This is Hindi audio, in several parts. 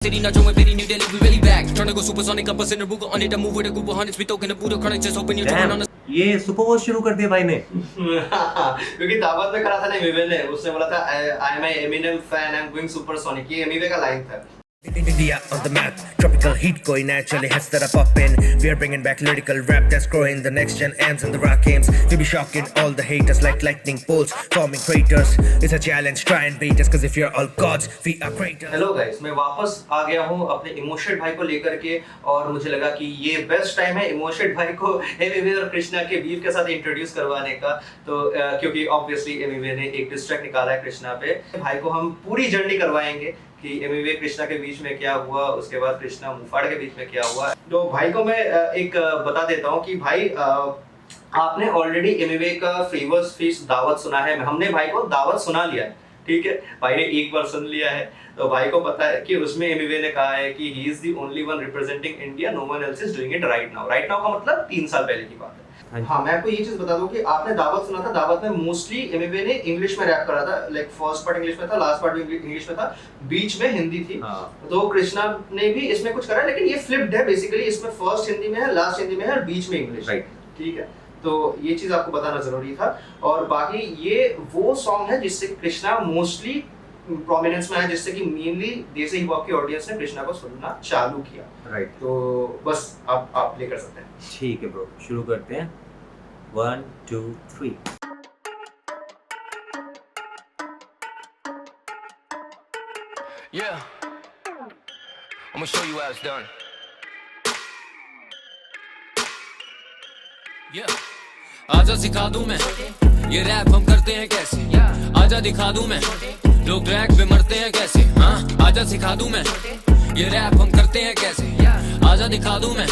City nacho my very new daily we really back trying to go supersonic up us in a Ruger on it a move with a group of hundreds we talking a Buddha chronic just open your door on ये सुपर वॉच शुरू कर दिया भाई ने। क्योंकि दावत में करा था ना एमिवे ने, उसने बोला था I am Eminem fan, I am going supersonic, ये एमिवे का लाइन था। India on the map, tropical heat going naturally heads that are popping. We are bringing back lyrical rap that's growing. The next gen ends and the rock games. We be shocking all the haters like lightning bolts, forming craters. It's a challenge, try and beat us, cause if you're all gods, we are greater. Hello guys, मैं वापस आ गया हूँ अपने इमोशेड भाई को लेकर के, और मुझे लगा कि ये बेस्ट टाइम है इमोशेड भाई को एमिवे और कृष्णा के बीफ के साथ इंट्रोड्यूस करवाने का। तो क्योंकि ऑब्वियसली एमिवे ने एक डिस ट्रैक निकाला है कृष्णा पे, भाई को हम पूरी जर्नी करवाएंगे कि एमिवे कृष्णा के बीच में क्या हुआ, उसके बाद कृष्णा मुफाड़ के बीच में क्या हुआ। तो भाई को मैं एक बता देता हूँ कि भाई आपने ऑलरेडी एमिवे का फ्रीवर्स फीस दावत सुना है, हमने भाई को दावत सुना लिया है, ठीक है, भाई ने एक बार सुन लिया है। तो भाई को पता है कि उसमें एमिवे ने कहा है कि he is the only one representing India, no one else is doing it right now. Right now का मतलब 3 साल पहले की बात है। हाँ, मैं आपको ये चीज बता दूं कि आपने दावत सुना था, दावत में मोस्टली एमिवे ने इंग्लिश में रैप करा था, लाइक फर्स्ट पार्ट इंग्लिश में था, लास्ट पार्ट भी इंग्लिश में था, बीच में हिंदी थी। तो कृष्णा ने भी इसमें कुछ करा, लेकिन ये फ्लिप्ड है बेसिकली, इसमें फर्स्ट हिंदी में है, लास्ट हिंदी में है और बीच में इंग्लिश, ठीक है। तो ये चीज आपको बताना जरूरी था। और बाकी ये वो सॉन्ग है जिससे कृष्णा मोस्टली प्रोमिनेंस में है, जिससे कि मेनली देसी हिप हॉप की ऑडियंस ने कृष्णा को सुनना चालू किया। राइट, तो बस आप प्ले कर सकते हैं। ठीक है ब्रो, शुरू करते हैं। 1 2 3। yeah I'm gonna show you how it's done yeah आजा सिखा दूं मैं ये रैप हम करते हैं कैसे, आजा दिखा दूं मैं लोग ट्रैक पे मरते हैं कैसे। हाँ, आजा सिखा दूं मैं ये रैप हम करते हैं कैसे, आजा दिखा दूं मैं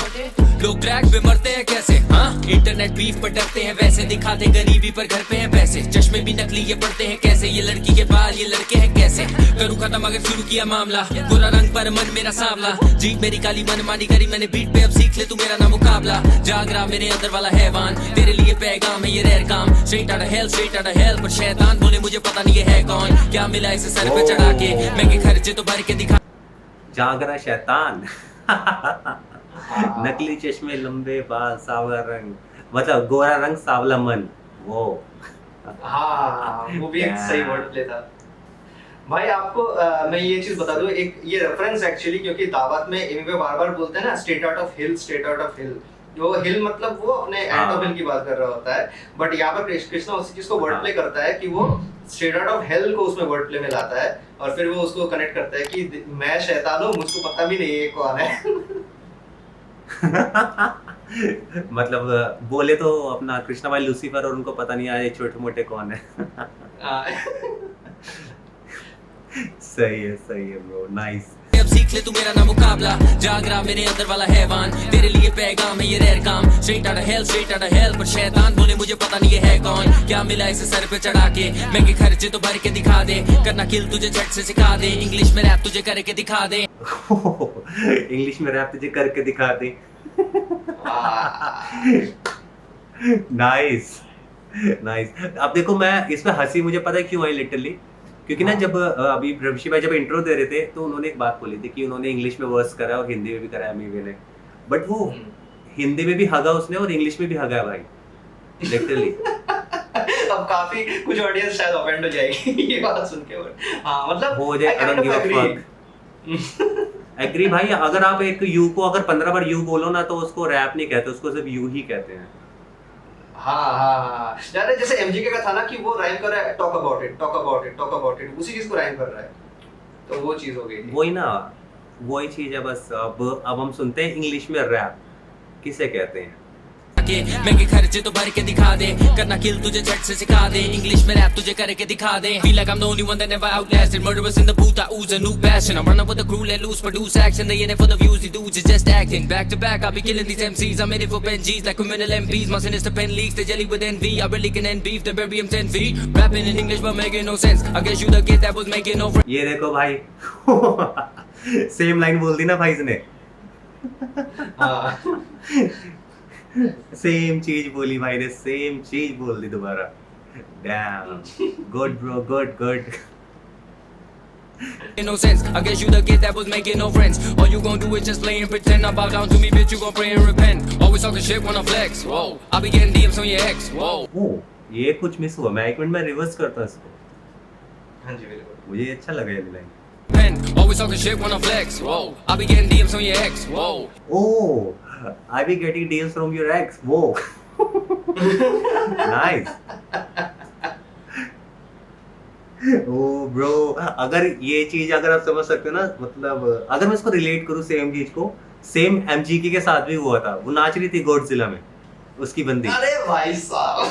लोग ट्रैक पे मरते हैं कैसे। हाँ, इंटरनेट बीफ पर डरते हैं वैसे, दिखाते गरीबी पर घर पे हैं पैसे, चश्मे भी नकली ये पड़ते हैं कैसे, ये लड़की के बाल ये लड़के हैं कैसे। करूँ खत्म अगर शुरू किया मामला, बुरा रंग पर मन मेरा सांवला, जीत मेरी काली मन मानी करी मैंने बीट पे, अब सीख ले तू मेरा ना मुकाबला। जाग रहा मेरे अंदर वाला हैवान, तेरे लिए पैगाम है ये रेयर काम, स्ट्रेट आउट ऑफ हेल पर शैतान बोले मुझे पता नहीं ये है कौन, क्या मिला इसे सर पे चढ़ा के, मैं के खर्चे तो भर के दिखा। जाग रहा शैतान नकली चश्मे, लंबे बाल, सावला रंग, मतलब गोरा रंग सावला मन। वो हाँ, वो भी एक सही वर्ड प्ले था भाई। आपको मैं ये चीज बता दूं, एक ये रेफरेंस एक्चुअली, क्योंकि दावत में एमिवे बार बार बोलते हैं ना straight out of hill, straight out of hill, वो हिल मतलब वो अपने एंड ऑफ हिल की बात कर रहा होता है, बट यहाँ पर कृष्णा उसी चीज को वर्ड प्ले करता है कि वो स्ट्रेट आउट ऑफ हेल को उसमें वर्ड प्ले में लाता है, और फिर वो उसको कनेक्ट करता है कि मैं शैतान हूँ, मुझको पता भी नहीं है कौन है। मतलब बोले तो अपना कृष्णा भाई लूसीफर, और उनको पता नहीं आया छोटे मोटे कौन है। सही है ब्रो, नाइस। अब सीख ले तू मेरा ना मुकाबला, जाग रहा मेरे अंदर वाला हैवान, तेरे लिए पैगाम है ये रेयर काम, स्ट्रेट आउट ऑफ हेल पर शैतान बोले मुझे पता नहीं ये है कौन, क्या मिला इसे सर पे चढ़ा के, मैं के खर्चे तो भर के दिखा दे, करना किल तुझे झट से सिखा दे, इंग्लिश में रैप तुझे करके दिखा दे। इंग्लिश में रैप तुझे करके दिखा दे। नाइस। अब देखो, मैं इसमें हंसी मुझे पता है क्यों आई लिटरली, क्योंकि ना जब अभी ऋषि भाई जब इंट्रो दे रहे थे तो उन्होंने एक बात बोली थी कि उन्होंने इंग्लिश में वर्स करा और हिंदी में भी करा एमिवे ने, बट वो हिंदी में भी हगा उसने और इंग्लिश में भी हगा है भाई, लिटरली। अब काफी कुछ ऑडियंस शायद ऑफेंड हो जाएगी ये बात सुन के। हाँ, मतलब हो जाए, I don't give a fuck. Agree भाई, अगर आप एक यू को अगर 15 बार यू बोलो ना तो उसको रैप नहीं कहते, उसको सिर्फ यू ही कहते हैं। हाँ, यार जैसे एमजीके का था ना कि वो राइम कर रहा है टॉक अबाउट इट, उसी चीज को राइम कर रहा है, तो वो चीज हो गई थी। वही ना, वही चीज है बस। अब हम सुनते हैं इंग्लिश में रैप किसे कहते हैं। मैं के खर्चे तो भर के दिखा दे, करना किल तुझे झट से सिखा दे, इंग्लिश में रैप तुझे करके दिखा दे, feel like I'm the only one that never outlasted, murderers in the booth, I ooze a new passion, I'm running with the crew, let loose, produce action, they in it for the views, the dudes is just acting, back to back, I'll be killing these MCs, I'm in it for pen G's, like criminal MPs, my sinister pen leaks, they jelly with envy, I really can end beef, then bury him 10 feet, rapping in English but making no sense, I guess you the kid that was making no friends. ये देखो भाई, सेम लाइन बोल दी ना भाई इसने। सेम चीज बोली भाई ने, सेम चीज बोल दी दोबारा। Dam, good bro, good. No sense. I guess you the kid that was making no friends. All you gon' do is just play and pretend. Now bow down to me, bitch. You gon' pray and repent. Always talking shit when I flex. Whoa. I be getting DMs on your ex. Whoa. ओ ये कुछ मिस हुआ, मैं एक मिनट में रिवर्स करता हूँ इसको, हाँ जी बिल्कुल। मुझे ये अच्छा लगा ये line. Pen. Always talking shit when I flex. Whoa. I be getting DMs on your ex. Whoa. Oh, I be getting deals from your ex. Whoa. Nice. Oh bro, अगर ये चीज अगर आप समझ सकते हो ना, मतलब अगर मैं इसको रिलेट करूँ सेम चीज को, सेम MGK के साथ भी हुआ था। वो नाच रही थी गॉडजिला में, उसकी बंदी। अरे भाई साहब।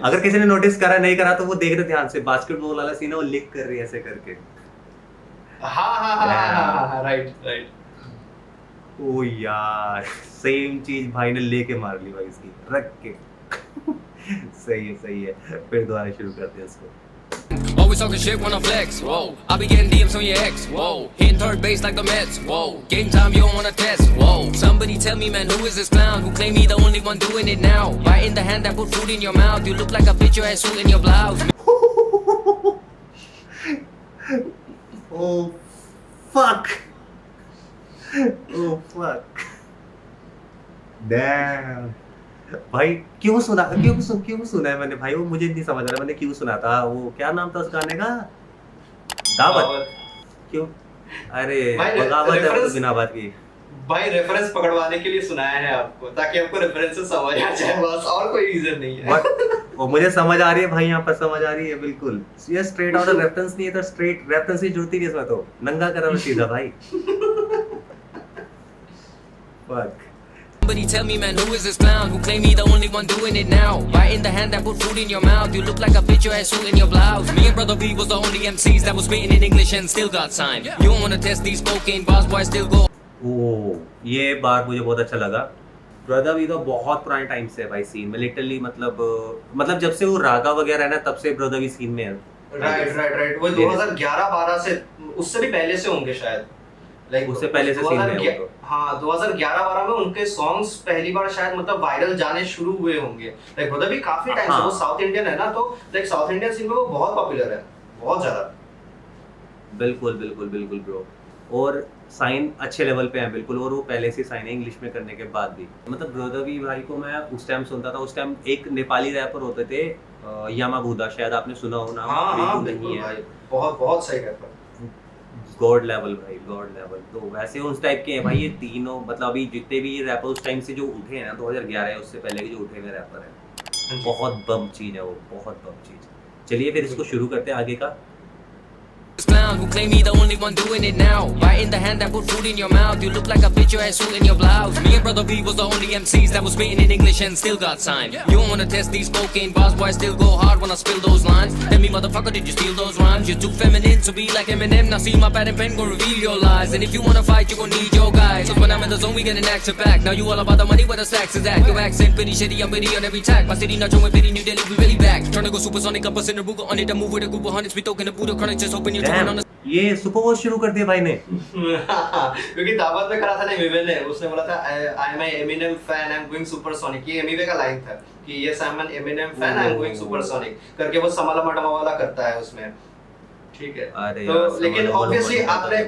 अगर किसी ने नोटिस करा नहीं करा तो वो देख रहे ध्यान से, बास्केटबॉल वाला सीन है, वो लिक कर रही है ऐसे करके। हाँ राइट राइट। ओ यार सेम चीज भाई ने लेके मार ली भाई इसकी रख के। सही है फिर दोबारा शुरू करते हैं इसको। Always talking shit when I flex. Whoa. I be getting DMs on your ex. Whoa. Hitting third base like the Mets. Whoa. Game time, you don't wanna test. Whoa. Somebody tell me, man, who is this clown who claim he the only one doing it now? Right in the hand that put food in your mouth. You look like a bitch, your ass suit in your blouse. Oh fuck. Oh fuck. Damn. भाई क्यों सुना है मैंने भाई, वो मुझे नहीं समझ आ रहा मैंने क्यों सुना था। वो क्या नाम था उस गाने का? दावत। क्यों? अरे बगावत है वो बिना बात की। भाई रेफरेंस पकड़वाने के लिए सुनाया है आपको, ताकि आपको रेफरेंसेस समझ आ जाए, बस और कोई रीजन नहीं है। वो मुझे समझ आ रही है भाई, यहाँ पर समझ आ रही है बिल्कुल। ये स्ट्रेट आउट रेफरेंस नहीं है तो स्ट्रेट रेफरेंस ही जुड़ती नहीं इसमें, तो नंगा करा सीधा भाई। Fuck. Somebody tell me, man, who is this clown who claim he the only one doing it now? Right in the hand that put food in your mouth. You look like a bitch, your ass suit in your blouse. Me and Brother B was the only MCs that was spitting in English and still got signed. You don't wanna test these cocaine bars, boy, still go. ओ ये बात मुझे बहुत अच्छा लगा। ब्रदर भी तो बहुत पुराने टाइम से है भाई सीन में, लिटरली मतलब जब से वो रागा वगैरह है ना, तब से ब्रदर भी सीन में है। राइट वो 2011-12 से, उससे भी पहले से होंगे शायद। उससे पहले से सीन है वो। हाँ 2011-12 में उनके सॉन्ग्स पहली बार शायद मतलब वायरल जाने शुरू हुए होंगे। लाइक ब्रदर भी काफी टाइम से, वो साउथ इंडियन है ना, तो लाइक साउथ इंडियन सीन में वो बहुत पॉपुलर है, बहुत ज्यादा। बिल्कुल ब्रो। और साइन अच्छे लेवल पे है बिल्कुल, और वो पहले से साइन है इंग्लिश में करने के बाद भी। मतलब ब्रदर भी भाई को मैं उस टाइम सुनता था, उस टाइम एक नेपाली रैपर होते थे यामाबुदा, शायद आपने सुना हो नाम। हाँ बिल्कुल भाई, बहुत सही रैपर, गॉड लेवल भाई, गॉड लेवल। तो वैसे उस टाइप के हैं भाई ये तीनों, मतलब अभी जितने भी रैपर उस टाइम से जो उठे हैं ना 2011 उससे पहले के जो उठे हुए रैपर हैं, बहुत बम चीज है वो, बहुत बम चीज। चलिए फिर इसको शुरू करते हैं आगे का। This clown who claim he the only one doing it now. Right in the hand that put food in your mouth. You look like a bitch, your ass suit in your blouse. Me and Brother B was the only MCs that was spitting in English and still got signed. You don't wanna test these cocaine bars, boy, I still go hard when I spill those lines. Tell me, motherfucker, did you steal those rhymes? You're too feminine to be like Eminem. Now see my pad and pen gon' reveal your lies. And if you wanna fight, you gon' need your guys. Cause when I'm in the zone, we get an action pack. Now you all about the money, where the stacks is at. Your accent pretty shitty, I'm bitty on every track. My city not showing pity, New Delhi, we really back. Tryna go supersonic, up us in the Ruger on it. I move with a group of hundreds, we talking the Buddha chronic, just hoping you're talking on the. ये सुपर वॉच शुरू कर दिया भाई ने। क्योंकि दावत में करा था ना एमिवे ने, उसने बोला था I am Eminem fan, I am going supersonic. ये एमिवे का लाइन था कि yes I am an Eminem fan, I am going supersonic करके वो समाला मटमा वाला करता है उसमें, ठीक है। तो लेकिन ऑब्वियसली आपने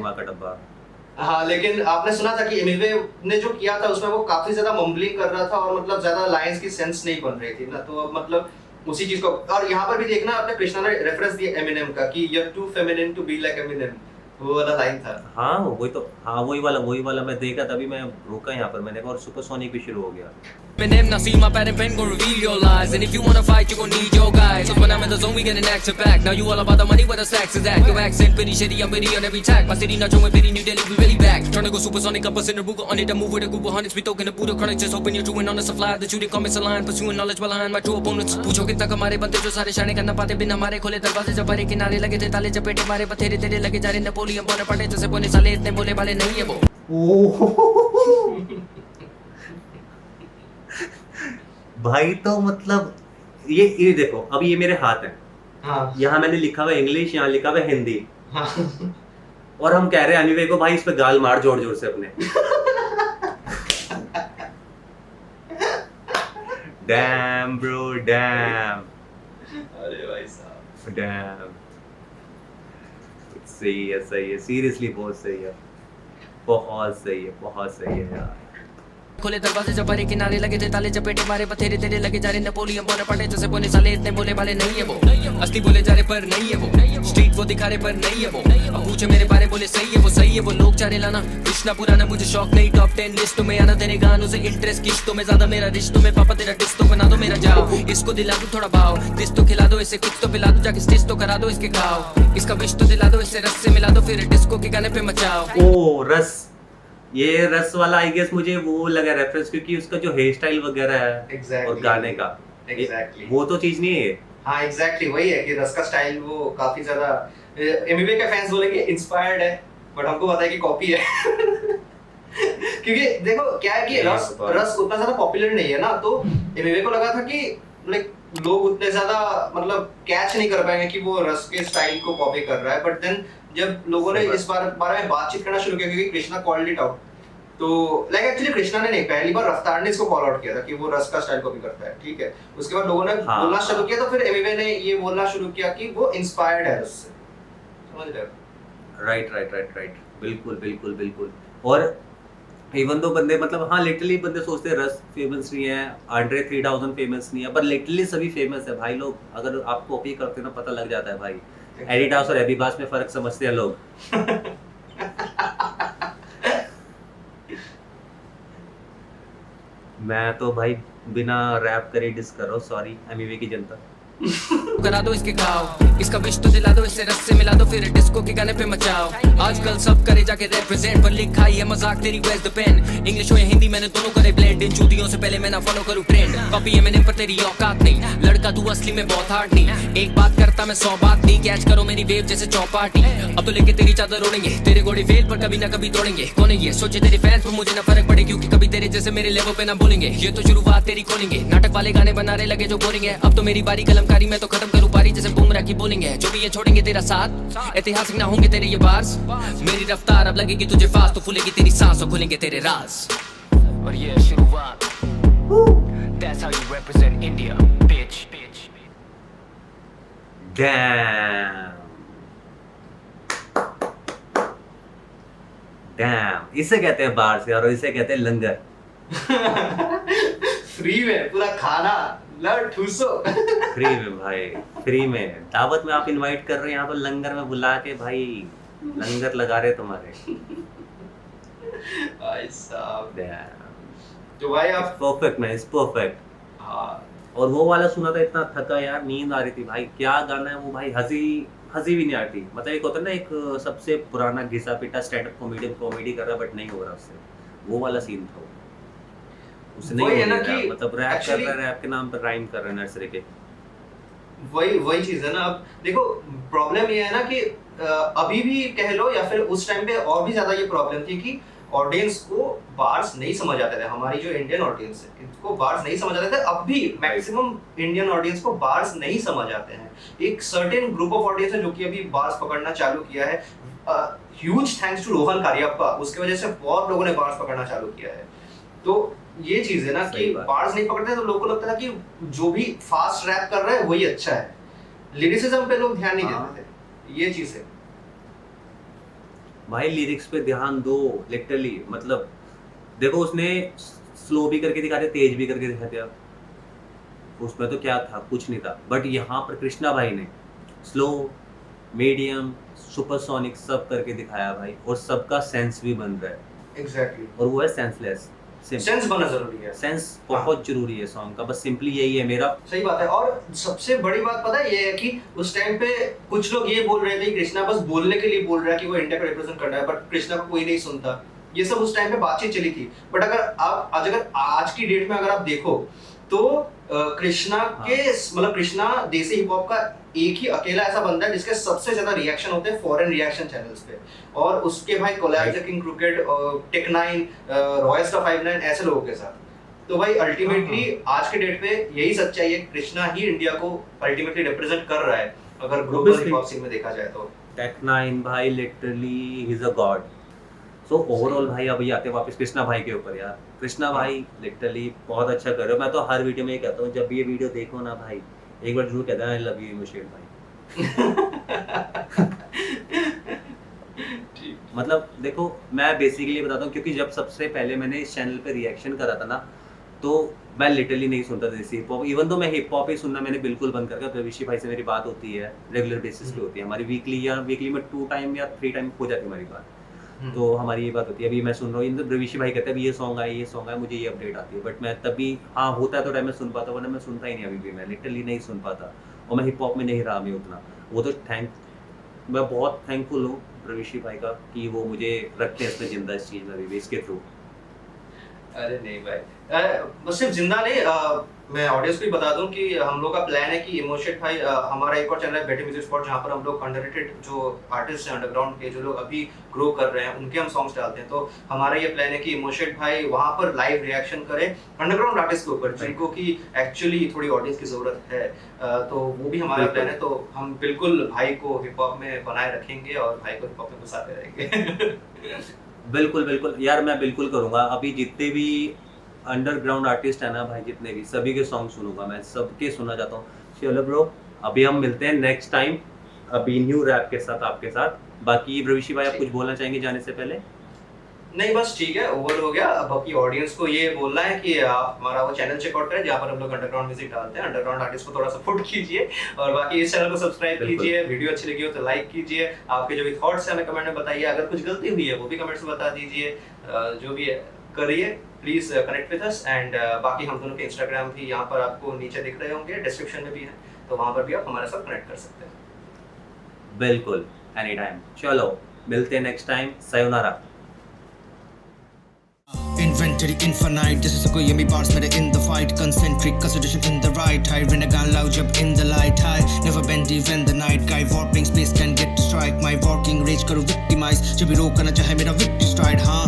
हाँ, लेकिन आपने सुना था कि एमिवे ने जो किया था उसमें वो काफी ज्यादा मम्बलिंग कर रहा था और मतलब ज्यादा लाइंस की सेंस नहीं बन रही थी ना, तो मतलब उसी चीज को। और यहाँ पर भी देखना, आपने कृष्णा ने रेफरेंस दिया एमिनेम का कि you're too feminine to be like Eminem, वो वाला लाइन था। हाँ वही तो, हाँ वही वाला मैं देखा, तभी मैं रोका यहाँ पर, मैंने कहा और सुपरसोनिक भी शुरू हो गया। Eminem, now see my pad and pen gon' reveal your lies. And if you wanna fight, you gon' need your guys. Cause when I'm in the zone, we get an action pack. Now you all about the money, where the stacks is at. Your accent pretty shitty, I'm bitty on every track. My city not showing pity, New Delhi, we really back. Tryna go supersonic, up us in the Ruger on it. I move with a group of hundreds, we talking the Buddha chronic, just hoping you're doing on the supply. The shooting comments align, pursuing knowledge behind my true opponents. पूछो कितना कमारे बनते जो सारे शाने करना पाते बिना हमारे खोले दरवाजे, जब हरे किनारे लगे थे ताले, चपेटे मारे बथेरे तेरे लगे जा रहे नेपोलियन बोने पड़े जैसे बोने साले, इतने बोले वाले नहीं है वो। भाई तो मतलब ये देखो, अब ये मेरे हाथ हैं, हाँ। यहाँ मैंने लिखा हुआ इंग्लिश, यहाँ लिखा हुआ हिंदी, हाँ। और हम कह रहे हैं अनिवे को भाई इस पे गाल मार जोर जोर से अपने। Damn bro damn. अरे भाई साहब, डैम, सही है, सही है, सीरियसली बहुत सही है, बहुत सही है, बहुत सही है यार। खुले दरवाजे जब बारी किनारे लगे थे ताले चपेटे मारे बथेरे तेरे लगे जा रहे नेपोलियन बोने पड़े जैसे बोले साले इतने बोले वाले नहीं है वो असली बोले जा रहे पर नहीं है वो स्ट्रीट वो दिखा रहे पर नहीं है वो अब पूछे मेरे बारे बोले सही है वो सही है वो लोग चारे लाना कृष्णा पुराना मुझे शौक नहीं टॉप 10 लिस्टों में आना तेरे गानों से इंटरेस्ट किस्तों में ज्यादा मेरा रिश्तों में पापा तेरा डिस्टो बना दो मेरा जाओ इसको दिला दो थोड़ा भाव दिस तो खिला दो इसे कुछ तो पिला दो जाके स्टिच तो करा दो इसके खाओ इसका विश तो दिला दो इससे रस से मिला दो फिर डिस्को के गाने पे मचाओ। ओ रस, ये रस वाला आई गेस मुझे वो लगा रेफरेंस, क्योंकि उसका जो हेयर स्टाइल वगैरह है Exactly. और गाने का Exactly. वो तो चीज नहीं है। हाँ एग्जैक्टली वही है कि रस का स्टाइल वो काफी ज्यादा एमबीए के फैंस बोलेंगे इंस्पायर्ड है, बट हमको पता है कि कॉपी है। क्योंकि देखो क्या है कि रस उतना ज्यादा पॉपुलर नहीं है ना, तो एमबीए को लगा था कि लाइक लोग उतने ज्यादा मतलब कैच नहीं कर पाएंगे कि वो रस के स्टाइल को कॉपी कर रहा है, बट देन जब लोगों ने इस बारे में बातचीत करना शुरू किया क्योंकि कृष्णा कॉल्ड इट आउट, तो लाइक एक्चुअली कृष्णा ने नहीं, पहली बार रफ्तार ने इसको कॉल आउट किया था कि वो रस का स्टाइल कॉपी करता है, ठीक है। उसके बाद लोगों ने बोलना शुरू किया, तो फिर एमबीए ने ये बोलना शुरू किया कि वो इंस्पायर्ड है रस से, समझ रहे हो? राइट, बिल्कुल बिल्कुल बिल्कुल। और इवन दो बंदे मतलब हाँ लिटरली बंदे सोचते हैं रस फेमस नहीं है, आंड्रे 3000 फेमस नहीं है, पर लिटरली सभी फेमस है भाई। लोग अगर आप कॉपी करते हो ना पता लग जाता है भाई। एडिडास और एबीबास में फर्क समझते हैं लोग। मैं तो भाई बिना रैप करे डिस कर रहा हूँ, सॉरी एमवीए की जनता। करा दो इसके खाओ इसका विश तो दिला दो इससे रस से मिला दो फिर डिस्को के गाने पे मचाओ। आजकल सब करे जाके रिप्रेजेंट पर लिखा है मजाक तेरी वेस्ट द पेन इंग्लिश हो या हिंदी मैंने दोनों करे ब्लेंड इन चूतियों से पहले मैं ना फॉलो करूं ट्रेंड कॉपी है मैंने पर तेरी औकात नहीं लड़का तू असली में बहुत हार्ड नहीं एक बात करता मैं 100 बात नहीं कैच करो मेरी वेव जैसे चौपाटी अब तो लेके तेरी चादर ओढ़ेंगे तेरे घोड़े फेल पर कभी ना कभी तोड़ेंगे कौन है ये सोचे तेरे फैंस पर मुझे ना फर्क पड़े क्योंकि कभी तेरे जैसे मेरे लेवल पे ना बोलेंगे ये तो शुरुआत तेरी खोलेंगे नाटक वाले गाने बना रहे लगे जो बोरिंग है अब तो मेरी बारी कलमकारी मैं तो खत्म करूं पारी जैसे बुमराह की बोलिंग है जो भी ये छोड़ेंगे तेरा साथ ऐतिहासिक ना होंगे तेरे ये बार्स मेरी रफ्तार अब लगेगी तुझे फास्ट तो फूलेगी तेरी सांस और खुलेंगे तेरे राज और ये शुरुआत That's how you represent India bitch dam इसे कहते हैं बाहर से और इसे कहते हैं लंगर। फ्री में पूरा खाना लड़ ठूसो। फ्री में भाई, फ्री में दावत में आप इनवाइट कर रहे हैं यहाँ तो लंगर में बुला के भाई लंगर लगा रहे तुम्हारे। भाई साहब डैम तो भाई आप परफेक्ट मैन, इज परफेक्ट। हाँ और वो वाला सुना था इतना थका यार, नींद आ रही थी भाई। क्या गाना है वो भाई, हंसी भी नहीं आती। मतलब एक होता है ना एक सबसे पुराना घिसा पिटा स्टैंड अप कॉमेडी कर रहा बट नहीं हो रहा उससे, वो वाला सीन था। उसने वही नहीं है ना बोला, कि मतलब रैप कर actually- रहा है, रैप के नाम पर राइम कर रहा है नर्सरी के। वही चीज है ना। अब देखो प्रॉब्लम ये है ना कि अभी भी कह लो या फिर उस टाइम पे और भी ज्यादा ये प्रॉब्लम थी कि ऑडियंस को बार्स नहीं समझ आते थे। हमारी जो इंडियन ऑडियंस है इनको बार्स नहीं समझ आते थे। अब भी मैक्सिमम इंडियन ऑडियंस को बार्स नहीं समझ आते हैं। एक सर्टेन ग्रुप ऑफ ऑडियंस है जो कि अभी बार्स पकड़ना चालू किया है। Huge thanks to Rohan Kariappa, उसके वजह से बहुत लोगों ने बार्स पकड़ना चालू किया है। तो ये चीज है ना कि बार्स नहीं पकड़ते तो लोगों को लगता था कि जो भी फास्ट रैप कर रहा है वही अच्छा है। लिरिसिज्म पे लोग ध्यान नहीं देते थे, ये चीज है भाई। लिरिक्स पे ध्यान दो लिटरली। मतलब देखो उसने स्लो भी करके दिखा दिया, तेज भी करके दिखा दिया। उसमें तो क्या था, कुछ नहीं था। बट यहाँ पर कृष्णा भाई ने स्लो, मीडियम, सुपरसोनिक सब करके दिखाया भाई, और सबका सेंस भी बन रहा है। एग्जैक्टली। और वो है सेंसलेस। सेंस बनना जरूरी है। सेंस बहुत जरूरी है सॉन्ग का, बस सिंपली यही है मेरा। सही बात है। और सबसे बड़ी बात पता है ये है कि उस टाइम पे कुछ लोग ये बोल रहे थे कि कृष्णा बस बोलने के लिए बोल रहा है कि वो इंडिया को रिप्रेजेंट करना है, बट कृष्णा को कोई नहीं सुनता। ये सब उस टाइम पे बातचीत चली थी। बट अगर आज की डेट में अगर आप देखो तो कृष्णा के मतलब कृष्णा देसी हिप हॉप का एक ही अकेला ऐसा बंदा है जिसके सबसे ज्यादा रिएक्शन होते हैं फॉरेन रिएक्शन चैनल्स पे। और उसके भाई कोलैब्स किंग क्रिकेट, टेक9, रॉयस्टा 59 ऐसे लोगों के साथ। तो भाई अल्टीमेटली आज के डेट पे यही सच्चाई है, कृष्णा ही इंडिया को अल्टीमेटली रिप्रेजेंट कर रहा है अगर ग्लोबल हिप हॉप सीन में देखा जाए तो। टेक9 भाई literally he is a God. So overall भाई अभी आते हैं वापस कृष्णा भाई के ऊपर यार। कृष्णा भाई लिटरली बहुत अच्छा कर रहे हो। मैं तो हर वीडियो में ये कहता हूँ, जब भी ये वीडियो देखो ना भाई एक बार जरूर कहता है आई लव यू इमोशेट भाई। ठीक। मतलब देखो, मैं बेसिकली बताता हूँ, क्योंकि जब सबसे पहले मैंने इस चैनल पे रिएक्शन करा था ना, तो मैं लिटरली नहीं सुनता था देसी हिप हॉप। इवन तो मैं हिप हॉप ही सुनना मैंने बिल्कुल बंद कर दिया। प्रविशी भाई से मेरी बात होती है, रेगुलर बेसिस पे होती है हमारी, वीकली में 2 टाइम या 3 टाइम हो जाती है हमारी बात। तो हमारी ये बात होती है। अभी मैं सुन रहा हूँ, इन प्रविशी भाई कहते हैं अभी ये सॉन्ग आया, मुझे ये अपडेट आती है, बट मैं तभी हाँ होता है तो टाइम में सुन पाता, वरना मैं सुनता ही नहीं। अभी भी मैं लिटरली नहीं सुन पाता, और मैं हिप हॉप में नहीं रहा मैं उतना। वो तो मैं बहुत थैंकफुल हूँ प्रविशी भाई का कि वो मुझे रखते हैं इसमें जिंदा, इस चीज़ में अभी भी, इसके थ्रू। अरे नहीं भाई, बस सिर्फ जिंदा नहीं, मैं ऑडियंस को भी बता दूं कि हम लोग का प्लान है कि इमोशन भाई, हमारा एक और चैनल है बेटी म्यूजिक स्पॉट, जहां पर हम लोग अंडररेटेड जो आर्टिस्ट हैं अंडरग्राउंड के, जो लोग अभी ग्रो कर रहे हैं, उनके हम सॉन्ग्स डालते हैं। तो हमारा ये प्लान है कि इमोशन भाई वहां पर लाइव रिएक्शन करें अंडरग्राउंड आर्टिस्ट के ऊपर, जिनको की एक्चुअली थोड़ी ऑडियंस की जरूरत है। तो वो भी हमारा प्लान है। तो हम बिल्कुल भाई को हिप हॉप में बनाए रखेंगे और भाई को हिप हॉप में घुसाते रहेंगे। बिल्कुल बिल्कुल यार, मैं बिल्कुल करूँगा। अभी जितने भी अंडरग्राउंड आर्टिस्ट है ना भाई, जितने भी, सभी के सॉन्ग सुनूंगा मैं, सबके सुनना चाहता हूँ। चलो ब्रो, अभी हम मिलते हैं नेक्स्ट टाइम, अभी न्यू रैप के साथ, आपके साथ। बाकी प्रविशी भाई, आप कुछ बोलना चाहेंगे जाने से पहले? नहीं बस ठीक है, ओवर हो गया। अब बाकी ऑडियंस को ये बोलना है कि आप हमारा वो चैनल चेकआउट करें जहाँ पर हम लोग अंडरग्राउंड म्यूजिक डालते हैं। अंडरग्राउंड आर्टिस्ट को थोड़ा सपोर्ट कीजिए, और बाकी इस चैनल को सब्सक्राइब कीजिए। वीडियो अच्छी लगी हो तो लाइक कीजिए। आपके जो भी थॉट्स हैं हमें कमेंट में बताइए। अगर कुछ गलती हुई है वो भी कमेंट्स में बता दीजिए। जो भी करिए, please connect with us. And बाकी हम दोनों के इंस्टाग्राम भी यहाँ पर आपको नीचे दिख रहे होंगे, डिस्क्रिप्शन में भी है, तो वहाँ पर भी आप हमारे साथ कनेक्ट कर सकते हैं। बिल्कुल, एनी टाइम। चलो मिलते हैं next time. Sayonara. Inventory infinite, this is a कोई yummy bars मेरे in the fight, concentric concentration in the right high, renegan loud jump in the light high, never bend even the night guy, warping space can get to strike, my walking rage करो victimize, जब भी रोकना चाहे मेरा victory stride, हाँ